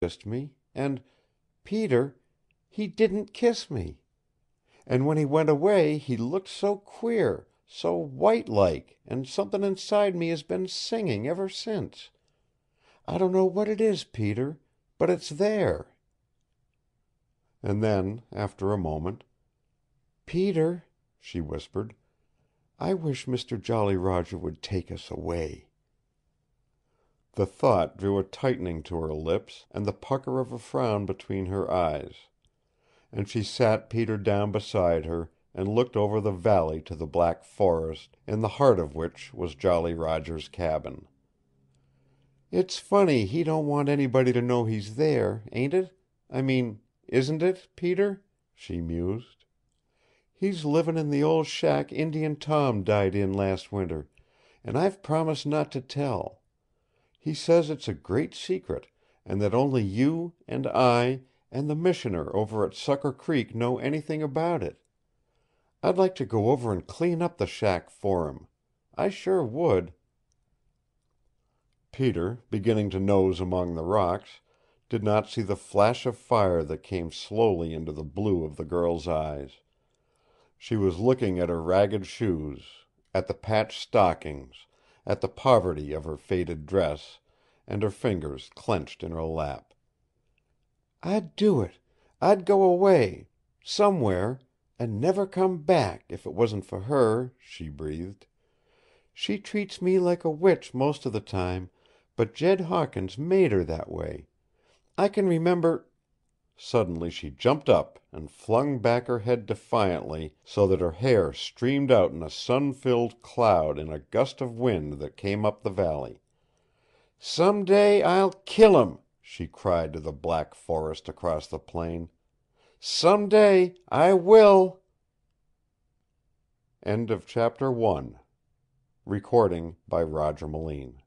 kissed me, and Peter, he didn't kiss me. And when he went away he looked so queer, so white-like, and something inside me has been singing ever since. I don't know what it is, Peter, but it's there." And then, after a moment, "Peter," she whispered, "I wish Mr. Jolly Roger would take us away." The thought drew a tightening to her lips and the pucker of a frown between her eyes, and she sat Peter down beside her and looked over the valley to the black forest, in the heart of which was Jolly Roger's cabin. "It's funny he don't want anybody to know he's there, ain't it? I mean, isn't it, Peter?" she mused. "He's livin' in the old shack Indian Tom died in last winter, and I've promised not to tell. He says it's a great secret, and that only you and I and the missioner over at Sucker Creek know anything about it. I'd like to go over and clean up the shack for him. I sure would." Peter, beginning to nose among the rocks, did not see the flash of fire that came slowly into the blue of the girl's eyes. She was looking at her ragged shoes, at the patched stockings, at the poverty of her faded dress, and her fingers clenched in her lap. "I'd do it. I'd go away somewhere and never come back if it wasn't for her," she breathed. "She treats me like a witch most of the time, but Jed Hawkins made her that way. I can remember—" Suddenly she jumped up and flung back her head defiantly, so that her hair streamed out in a sun-filled cloud in a gust of wind that came up the valley. "Some day I'll kill him!" she cried to the black forest across the plain. "Some day I will!" End of chapter 1. Recording by Roger Moline.